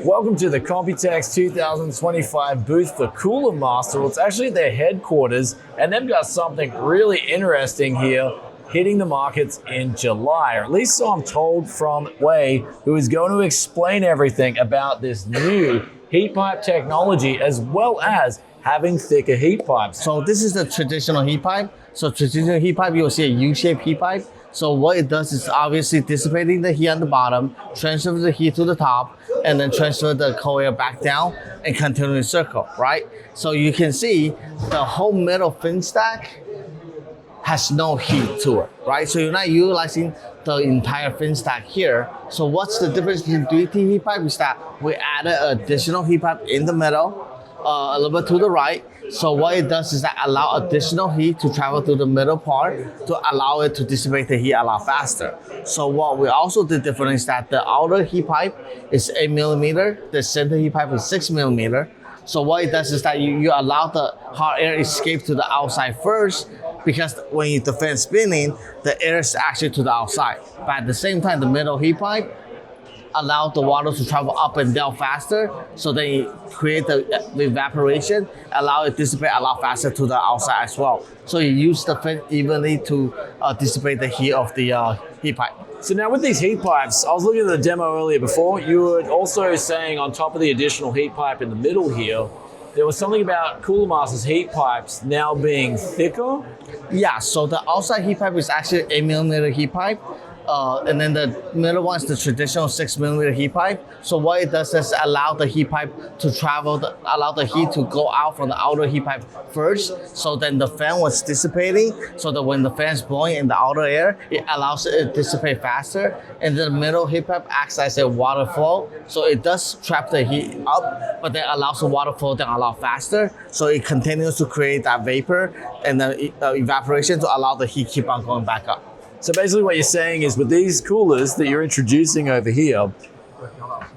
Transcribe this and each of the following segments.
Welcome to the Computex 2025 booth for Coolermaster. Well, it's actually their headquarters, and they've got something really interesting here hitting the markets in July, or at least so I'm told from Wei, who is going to explain everything about this new heat pipe technology, as well as having thicker heat pipes. So this is the traditional heat pipe. So traditional heat pipe, you'll see a U-shaped heat pipe. So what it does is obviously dissipating the heat on the bottom, transfer the heat to the top, and then transfer the cold air back down and continue the circle, right? So you can see the whole middle fin stack has no heat to it, right? So you're not utilizing the entire fin stack here. So what's the difference between 3T heat pipe is that we added an additional heat pipe in the middle, a little bit to the right. So what it does is that allow additional heat to travel through the middle part to allow it to dissipate the heat a lot faster. So what we also did different is that the outer heat pipe is 8 millimeter, the center heat pipe is 6 millimeter. So what it does is that you allow the hot air escape to the outside first, because when the fan is spinning, the air is actually to the outside. But at the same time, the middle heat pipe allow the water to travel up and down faster, so they create the evaporation, allow it to dissipate a lot faster to the outside as well. So you use the fan evenly to dissipate the heat of the heat pipe. So now with these heat pipes, I was looking at the demo earlier before, you were also saying on top of the additional heat pipe in the middle here, there was something about Coolermaster's heat pipes now being thicker? Yeah, so the outside heat pipe is actually 8 millimeter heat pipe. And then the middle one is the traditional 6 millimeter heat pipe. So what it does is allow the heat pipe to travel, allow the heat to go out from the outer heat pipe first. So then the fan was dissipating, so that when the fan is blowing in the outer air, it allows it to dissipate faster. And the middle heat pipe acts as a water flow. So it does trap the heat up, but then allows the water flow down a lot faster. So it continues to create that vapor and the evaporation to allow the heat keep on going back up. So basically what you're saying is with these coolers that you're introducing over here,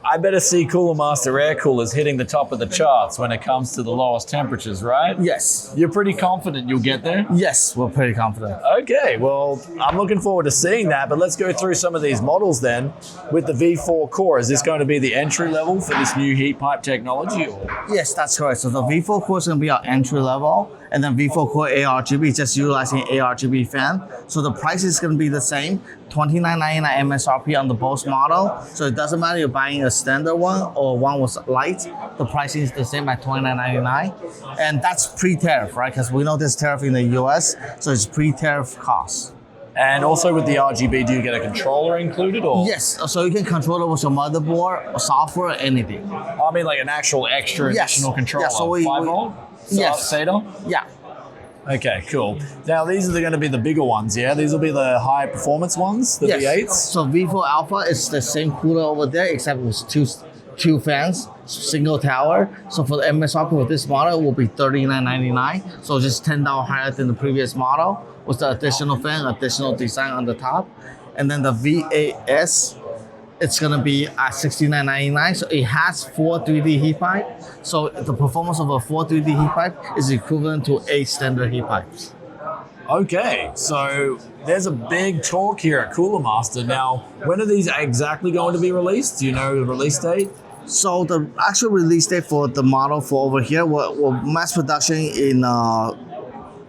I better see Coolermaster air coolers hitting the top of the charts when it comes to the lowest temperatures, right? Yes. You're pretty confident you'll get there? Yes, we're pretty confident. Okay, well, I'm looking forward to seeing that, but let's go through some of these models then. With the V4 core, is this going to be the entry level for this new heat pipe technology? Or? Yes, that's correct. So the V4 core is going to be our entry level, and then V4 core ARGB is just utilizing ARGB fan. So the price is going to be the same, $29.99 MSRP on the both model. So it doesn't matter you're buying a standard one or one with light, the pricing is the same at $29.99. And that's pre-tariff, right? Because we know there's tariff in the US, so it's pre-tariff cost. And also with the RGB, do you get a controller included? Or? Yes, so you can control it with your motherboard, software, anything. I mean like an actual extra additional controller, yeah, so 5 volt? Yes. SATA? Yeah. Okay, cool. Now these are going to be the bigger ones, yeah? These will be the high performance ones, the V8s? So V4 Alpha is the same cooler over there, except with two fans, single tower. So for the MSRP for this model, it will be $39.99. So just $10 higher than the previous model with the additional fan, additional design on the top. And then the V8S, it's gonna be at $69.99. So it has 4 3D heat pipe. So the performance of a 4 3D heat pipe is equivalent to 8 standard heat pipes. Okay, so there's a big talk here at Coolermaster. Now, when are these exactly going to be released? Do you know the release date? So the actual release date for the model for over here will mass production in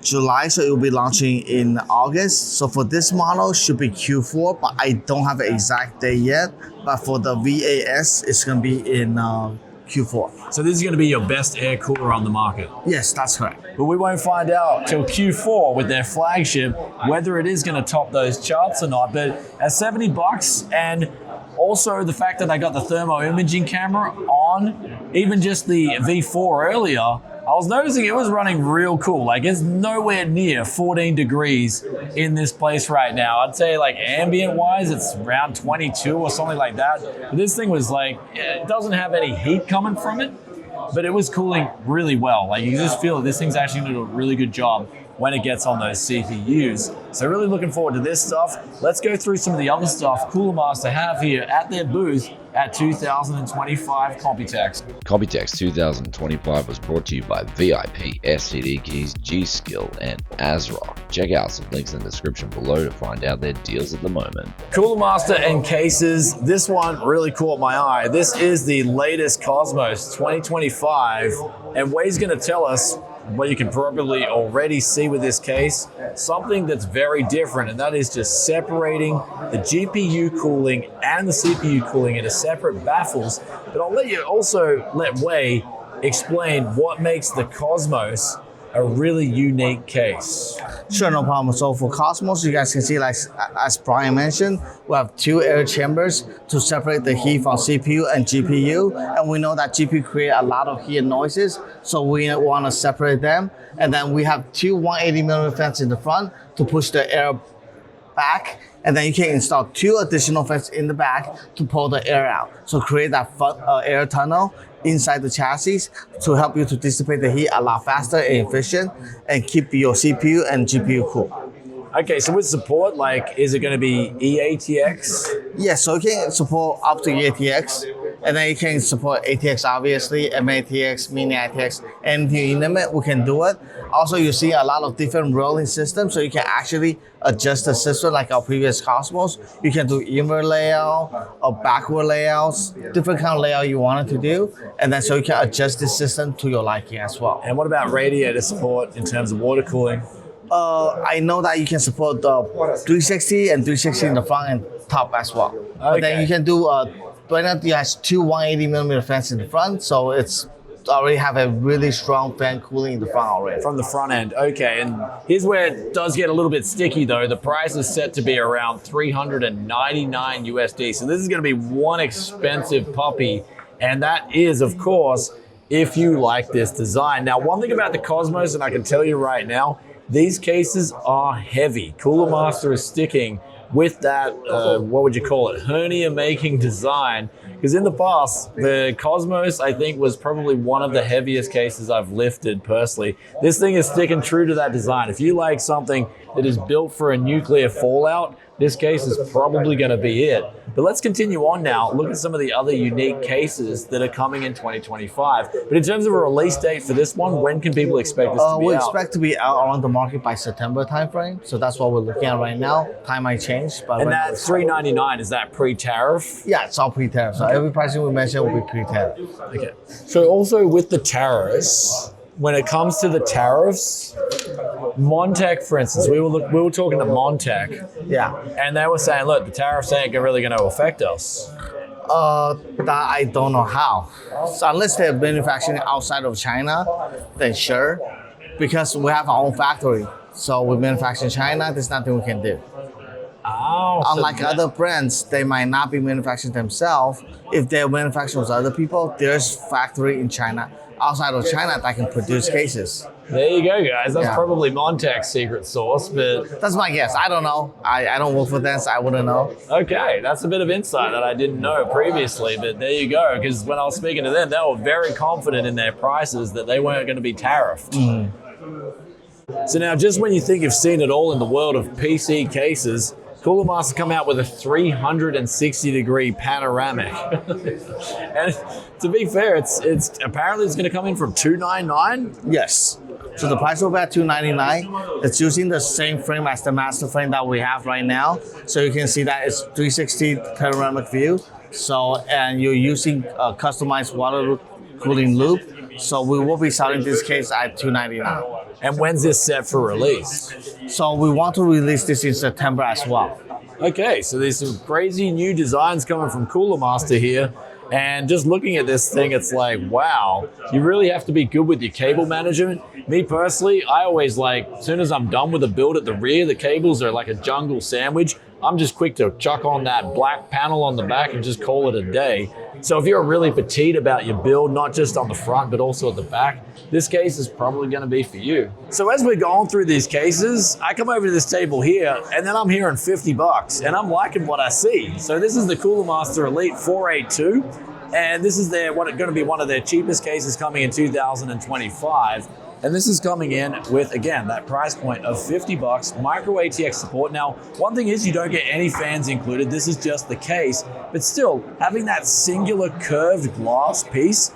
July, so it will be launching in August. So for this model, should be Q4, but I don't have an exact date yet. But for the V8S, it's going to be in Q4. So this is going to be your best air cooler on the market? Yes, that's correct. But we won't find out till Q4 with their flagship whether it is going to top those charts or not. But at $70, and also the fact that I got the thermo imaging camera on, even just the V4 earlier, I was noticing it was running real cool. Like it's nowhere near 14 degrees in this place right now. I'd say like ambient wise, it's around 22 or something like that. But this thing was like, it doesn't have any heat coming from it, but it was cooling really well. Like you just feel that this thing's actually doing a really good job when it gets on those CPUs. So really looking forward to this stuff. Let's go through some of the other stuff Coolermaster have here at their booth at 2025 Computex. Computex 2025 was brought to you by VIP-SCDkey's, G-Skill, and ASRock. Check out some links in the description below to find out their deals at the moment. Coolermaster and cases. This one really caught my eye. This is the latest Cosmos 2025, and Way's going to tell us what you can probably already see with this case, something that's very different, and that is just separating the GPU cooling and the CPU cooling into separate baffles. But I'll let Way explain what makes the Cosmos a really unique case. Sure, no problem. So for Cosmos, you guys can see, like as Brian mentioned, we have two air chambers to separate the heat from CPU and GPU. And we know that GPU create a lot of heat and noises, so we want to separate them. And then we have two 180mm fans in the front to push the air back. And then you can install two additional fans in the back to pull the air out. So create that air tunnel inside the chassis to help you to dissipate the heat a lot faster and efficient and keep your CPU and GPU cool. Okay, so with support, like, is it going to be EATX? Yes, so you can support up to EATX, and then you can support ATX, obviously, MATX, Mini ATX, anything you name it, we can do it. Also, you see a lot of different rolling systems, so you can actually adjust the system like our previous Cosmos. You can do invert layout or backward layouts, different kind of layout you wanted to do, and then so you can adjust the system to your liking as well. And what about radiator support in terms of water cooling? I know that you can support the 360 and 360 in the front and top as well. Okay. But then you can do, right now it has two 180mm fans in the front, so it's already have a really strong fan cooling in the front already. From the front end, okay. And here's where it does get a little bit sticky though. The price is set to be around $399 USD. So this is gonna be one expensive puppy. And that is, of course, if you like this design. Now, one thing about the Cosmos, and I can tell you right now, these cases are heavy. Coolermaster is sticking with that, what would you call it, hernia-making design. Because in the past, the Cosmos, I think, was probably one of the heaviest cases I've lifted personally. This thing is sticking true to that design. If you like something that is built for a nuclear fallout, this case is probably going to be it. But let's continue on now. Look at some of the other unique cases that are coming in 2025. But in terms of a release date for this one, when can people expect this to be out? We expect to be out around the market by September timeframe. So that's what we're looking at right now. Time might change. But and that $399, is that pre-tariff? Yeah, it's all pre-tariff. So every pricing we mentioned will be pre-tariff. Okay. So also with the tariffs, when it comes to the tariffs, Montech, for instance, we were talking to Montech, yeah, and they were saying, look, the tariffs ain't really going to affect us. That I don't know how. So unless they're manufacturing outside of China, then sure, because we have our own factory. So we manufacture in China, there's nothing we can do. Oh, unlike other brands, they might not be manufacturing themselves. If they're manufacturing with other people, there's factory in China, outside of China, that can produce cases. There you go, guys. That's probably Montech's secret sauce, but... That's my guess. I don't know. I don't work for them, so I wouldn't know. Okay, that's a bit of insight that I didn't know previously, but there you go. Because when I was speaking to them, they were very confident in their prices that they weren't going to be tariffed. So now, just when you think you've seen it all in the world of PC cases, Coolermaster come out with a 360-degree panoramic. And to be fair, it's apparently it's going to come in from $299. Yes. So the price will be at $299. It's using the same frame as the master frame that we have right now. So you can see that it's 360 panoramic view. So, and you're using a customized water cooling loop. So we will be selling this case at $299. And when's this set for release? So we want to release this in September as well. Okay, so there's some crazy new designs coming from Coolermaster here. And just looking at this thing, it's like, wow, you really have to be good with your cable management. Me personally, I always like, as soon as I'm done with a build at the rear, the cables are like a jungle sandwich. I'm just quick to chuck on that black panel on the back and just call it a day. So if you're really petite about your build, not just on the front, but also at the back, this case is probably gonna be for you. So as we're going through these cases, I come over to this table here, and then I'm hearing $50, and I'm liking what I see. So this is the Coolermaster Elite 482, and this is going to be one of their cheapest cases coming in 2025. And this is coming in with, again, that price point of 50 bucks, micro ATX support. Now, one thing is you don't get any fans included. This is just the case, but still having that singular curved glass piece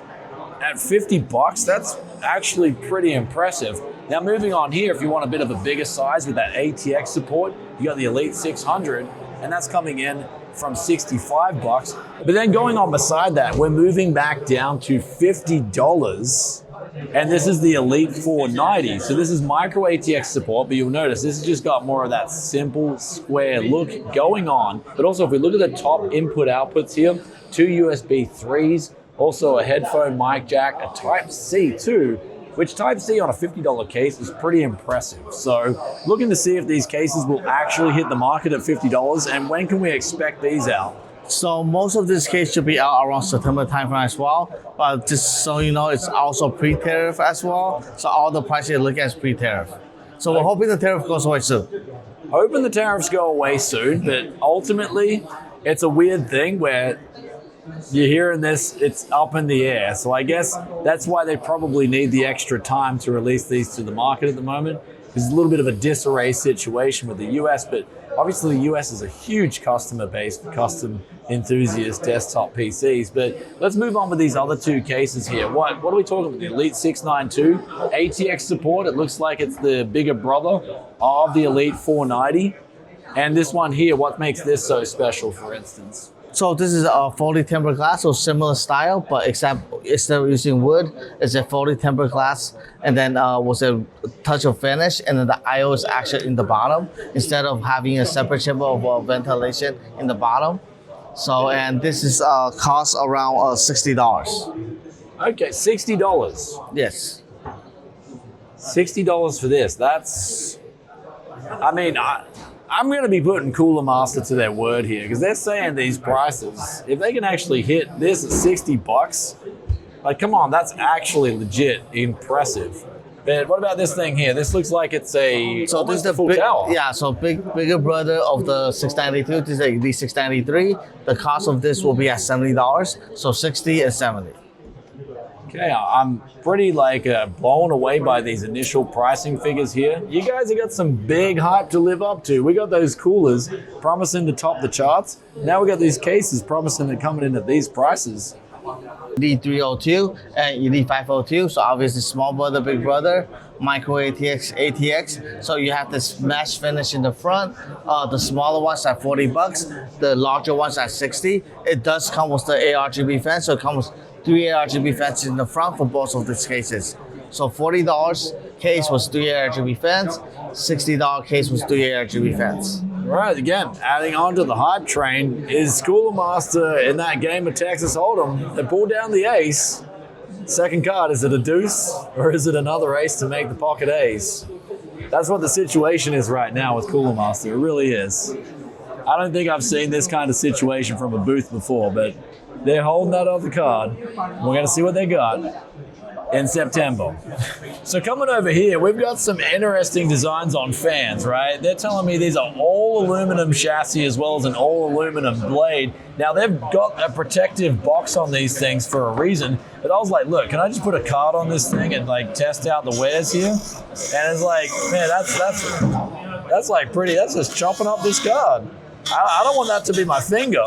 at 50 bucks, that's actually pretty impressive. Now, moving on here, if you want a bit of a bigger size with that ATX support, you got the Elite 600, and that's coming in from 65 bucks. But then going on beside that, we're moving back down to $50. And this is the Elite 490. So this is micro ATX support, but you'll notice this has just got more of that simple square look going on. But also if we look at the top input outputs here, 2 USB 3s, also a headphone mic jack, a Type-C too, which Type-C on a $50 case is pretty impressive. So looking to see if these cases will actually hit the market at $50, and when can we expect these out? So most of this case should be out around September timeframe as well. But just so you know, it's also pre-tariff as well. So all the prices you look at is pre-tariff. So we're hoping the tariff goes away soon. Hoping the tariffs go away soon, but ultimately it's a weird thing where you're hearing this, it's up in the air. So I guess that's why they probably need the extra time to release these to the market at the moment. There's a little bit of a disarray situation with the US, but obviously the US is a huge customer base for custom enthusiast desktop PCs. But let's move on with these other two cases here. What are we talking about? The Elite 692 ATX support. It looks like it's the bigger brother of the Elite 490. And this one here, what makes this so special, for instance? So this is a fully tempered glass, so similar style, but except instead of using wood, it's a fully tempered glass, and then with a touch of finish, and then the I/O is actually in the bottom instead of having a separate chamber of ventilation in the bottom. So, and this is cost around $60. Okay, $60. Yes. $60 for this. That's, I mean, I'm going to be putting Coolermaster to their word here because they're saying these prices, if they can actually hit this at 60 bucks, like, come on, that's actually legit impressive. But what about this thing here? This looks like it's a so this is the full big, tower. yeah. So bigger brother of the 692. This is the 693. The cost of this will be at $70. So 60 and 70. Okay, I'm pretty blown away by these initial pricing figures here. You guys have got some big hype to live up to. We got those coolers promising to top the charts. Now we got these cases promising to coming in at these prices. Elite 302 and Elite 502. So obviously small brother, big brother, micro ATX. So you have this mesh finish in the front. The smaller ones at 40 bucks. The larger ones at 60. It does come with the ARGB fence, so it comes with 3 ARGB fences in the front for both of these cases. So $40 case was 3 ARGB fence. $60 case was 3 ARGB fence. Right, again, adding on to the hype train is Coolermaster in that game of Texas Hold'em. They pulled down the ace. Second card, is it a deuce or is it another ace to make the pocket ace? That's what the situation is right now with Coolermaster. It really is. I don't think I've seen this kind of situation from a booth before, but they're holding that other card. We're going to see what they got in September. So coming over here, we've got some interesting designs on fans, right? They're telling me these are all aluminum chassis as well as an all aluminum blade. Now they've got a protective box on these things for a reason, but I was like, look, can I just put a card on this thing and test out the wears here? And it's like, man, that's like pretty, that's just chopping up this card. I don't want that to be my finger.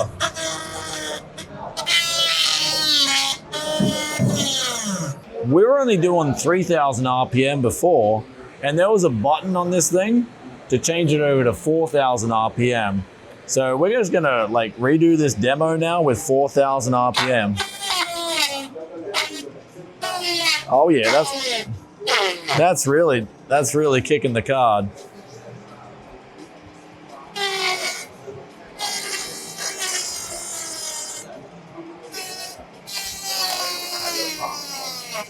We were only doing 3,000 RPM before, and there was a button on this thing to change it over to 4,000 RPM. So we're just gonna redo this demo now with 4,000 RPM. Oh yeah, that's really kicking the card.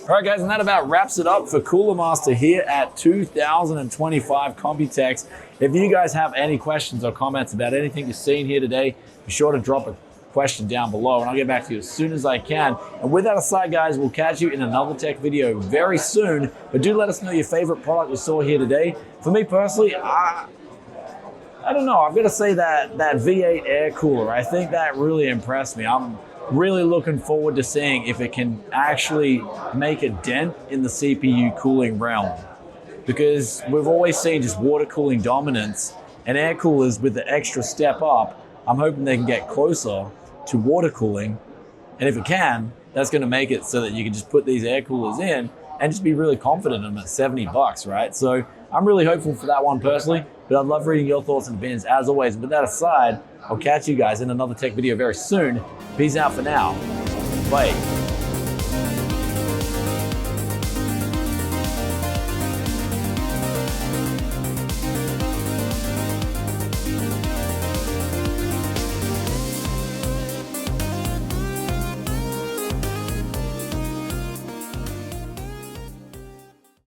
All right, guys, and that about wraps it up for Coolermaster here at 2025 Computex. If you guys have any questions or comments about anything you've seen here today, be sure to drop a question down below, and I'll get back to you as soon as I can. And with that aside, guys, we'll catch you in another tech video very soon. But do let us know your favorite product you saw here today. For me personally, I don't know. I've got to say that V8 air cooler. I think that really impressed me. I'm really looking forward to seeing if it can actually make a dent in the CPU cooling realm. Because we've always seen just water cooling dominance, and air coolers with the extra step up, I'm hoping they can get closer to water cooling. And if it can, that's going to make it so that you can just put these air coolers in and just be really confident in them at 70 bucks, right? So I'm really hopeful for that one personally, but I'd love reading your thoughts and opinions as always. With that aside, I'll catch you guys in another tech video very soon. Peace out for now. Bye.